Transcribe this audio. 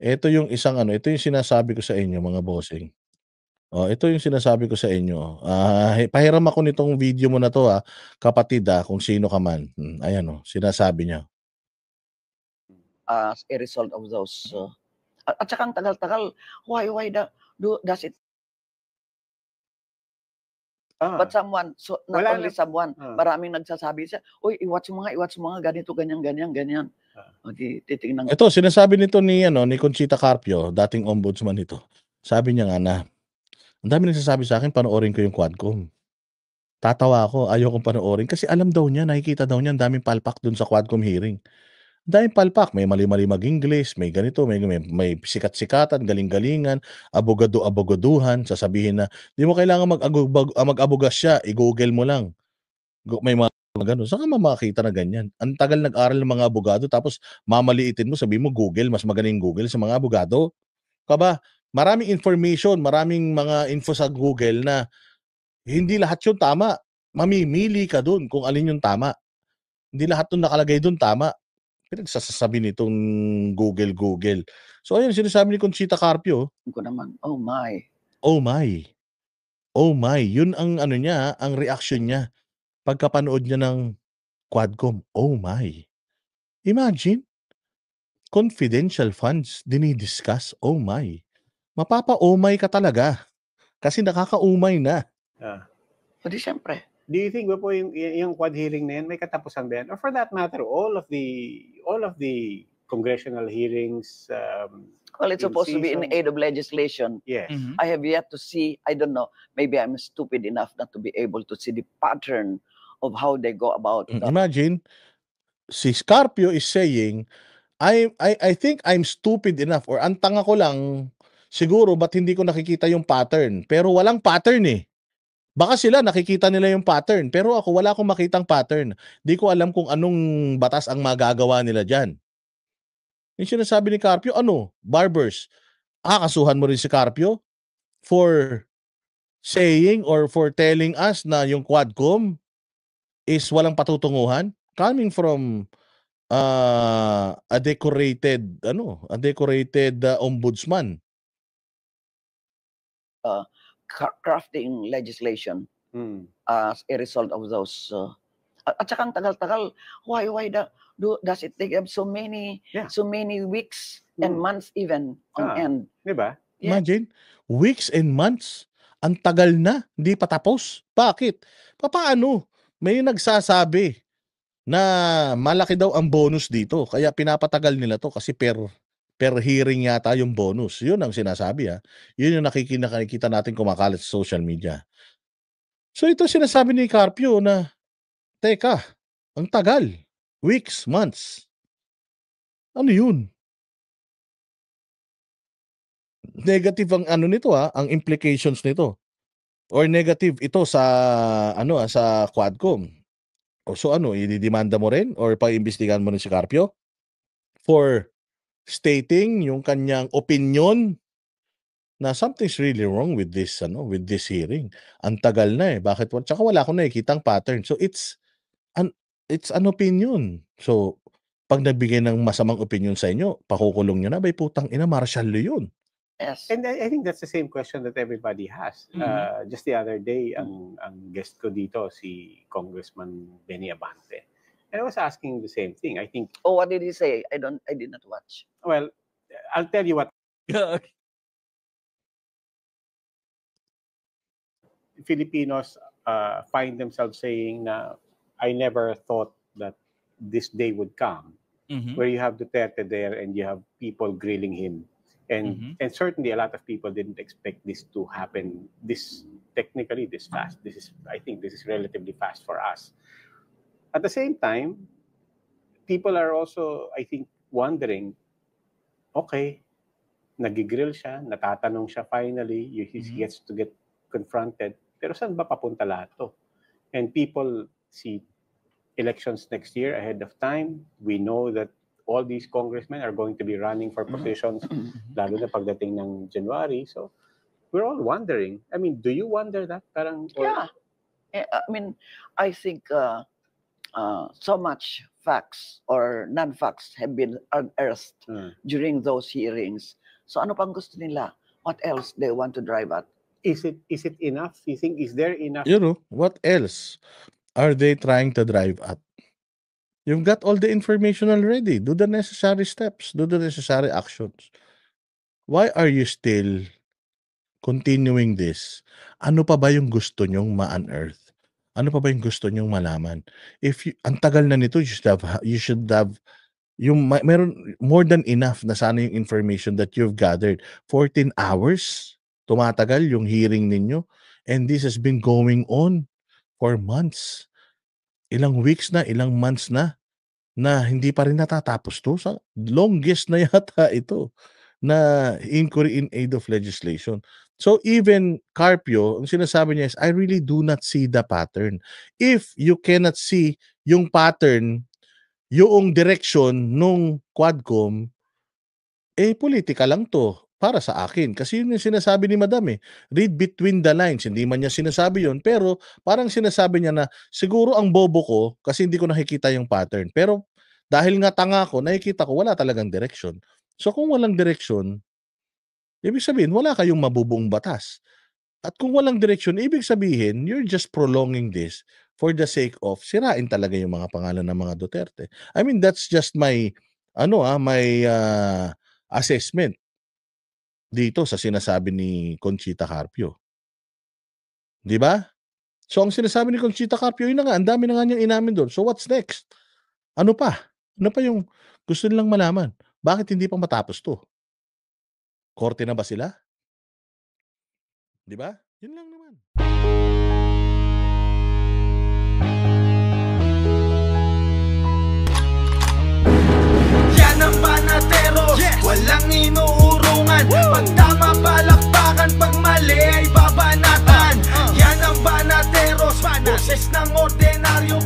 Ito yung isang ano, ito yung sinasabi ko sa inyo mga bossing. Oh, ito yung sinasabi ko sa inyo. Pahiram ako nitong video mo na 'to, kapatid, kung sino ka man. Ayan, sinasabi niya. As a result of those, at saka ang tagal-tagal, why does it? But someone, so not Wala only na- someone, maraming nagsasabi siya, uy, i-watch mo nga, ganito, ganyan. O di, titingnan ko. Ito, sinasabi nito ni Conchita Carpio, dating ombudsman ito. Sabi niya nga na, ang dami nagsasabi sa akin, panoorin ko yung Quadcom. Tatawa ako, ayaw kong panoorin kasi alam daw niya, nakikita daw niya, ang daming palpak dun sa Quadcom hearing. Ang daming palpak, may mali-mali mag-English, may ganito, may sikat-sikatan, galing-galingan, abogado-abogaduhan, sasabihin na, di mo kailangan mag-abogas siya, i-google mo lang. May mga gano'n. Saan ka makakita na ganyan? Ang tagal nag-aral ng mga abogado tapos mamaliitin mo, sabihin mo Google, mas magaling Google sa mga abogado? Kaba, maraming information, maraming mga info sa Google na hindi lahat yun tama. Mamimili ka dun kung alin yung tama. Hindi lahat nung nakalagay dun tama. Pinagsasabi nitong Google. So ayun, sinasabi ni Conchita Carpio. Ko naman, oh my. Oh my. Oh my. Yun ang ano niya, ang reaction niya. Pagkapanood niya ng Quadcom. Oh my. Imagine. Confidential funds dinidiscuss. Oh my. Mapapa-oh my ka talaga. Kasi nakaka-umay na. O di syempre. Do you think ba po yung quad hearing na yan, may katapusan ba yan? Or for that matter, all of the congressional hearings, well, it's supposed to be in aid of legislation. Yes. I have yet to see, I don't know, maybe I'm stupid enough not to be able to see the pattern of how they go about that. Imagine, si Scarpio is saying, I think I'm stupid enough or ang tanga ko lang, siguro ba't hindi ko nakikita yung pattern. Pero walang pattern eh. Baka sila nakikita nila yung pattern, pero ako wala akong makitang pattern. Di ko alam kung anong batas ang magagawa nila dyan. Yung sinasabi ni Carpio, barbers, kasuhan mo rin si Carpio for saying or for telling us na yung Quadcom is walang patutunguhan coming from a decorated ombudsman. Crafting legislation as a result of those. At saka ang tagal-tagal, why does it take up so many weeks and months even on end? Diba? Yeah. Imagine, weeks and months. Ang tagal na, hindi pa tapos. Bakit? Paano? May nagsasabi na malaki daw ang bonus dito. Kaya pinapatagal nila to kasi per hearing yata yung bonus. Yun ang sinasabi. Yun yung nakikita natin kumakalat sa social media. So ito sinasabi ni Carpio na, teka, ang tagal. Weeks, months. Ano yun? Negative ang ano nito ang implications nito. Or negative ito sa sa Quadcom. So ididemanda mo rin or paimbestigahan mo rin si Carpio for stating yung kanyang opinion na something's really wrong with this hearing. Ang tagal na bakit tsaka wala akong nakikitang pattern. So it's an opinion. So pag nagbigay ng masamang opinion sa inyo, pakukulong nyo na, bay putang ina, martial law yun. Yes. And I think that's the same question that everybody has. Just the other day, ang guest ko dito, si Congressman Benny Abante. And I was asking the same thing. I think... Oh, what did he say? I did not watch. Well, I'll tell you what. Filipinos find themselves saying na, I never thought that this day would come, where you have Duterte there and you have people grilling him. And certainly a lot of people didn't expect this to happen technically this fast. I think this is relatively fast for us. At the same time, people are also, I think, wondering, okay, nagigrill siya, natatanong siya finally, he gets to get confronted, pero saan ba papunta lahat to? And people see elections next year ahead of time. We know that all these congressmen are going to be running for positions, lalo na pagdating ng January. So, we're all wondering. I mean, do you wonder that? Yeah. I mean, I think so much facts or non-facts have been unearthed during those hearings. So ano pang gusto nila? What else they want to drive at? Is it enough? You think, is there enough? You know, what else are they trying to drive at? You've got all the information already. Do the necessary steps. Do the necessary actions. Why are you still continuing this? Ano pa ba yung gusto nyong ma-unearth? Ano pa ba yung gusto nyong malaman? Ang tagal na nito, you should have meron more than enough na sana yung information that you've gathered. 14 hours tumatagal yung hearing ninyo, and this has been going on for months. Ilang weeks na, ilang months na hindi pa rin natatapos to. Sa longest na yata ito na inquiry in aid of legislation. So even Carpio, ang sinasabi niya is, I really do not see the pattern. If you cannot see yung pattern, yung direction nung Quadcom, politika lang to para sa akin. Kasi yun yung sinasabi ni Madam read between the lines. Hindi man niya sinasabi yun, pero parang sinasabi niya na siguro ang bobo ko kasi hindi ko nakikita yung pattern. Pero dahil nga tanga ko, nakikita ko wala talagang direction. So kung walang direction, ibig sabihin wala kayong mabubuong batas. At kung walang direction, ibig sabihin you're just prolonging this for the sake of sirain talaga yung mga pangalan ng mga Duterte. I mean, that's just my assessment dito sa sinasabi ni Conchita Carpio. Di ba? So ang sinasabi ni Conchita Carpio, yun na nga, ang dami na nga niyang inamin doon. So what's next? Ano pa? Ano pa yung gusto nilang malaman? Bakit hindi pa matapos to? Korte na ba sila? Di ba? Yun lang naman. Yan ang Banateros, walang inuurungan. Pag tama palakpakan, pag mali ay babanatan. Yan ang Banateros, boses ng ordinaryo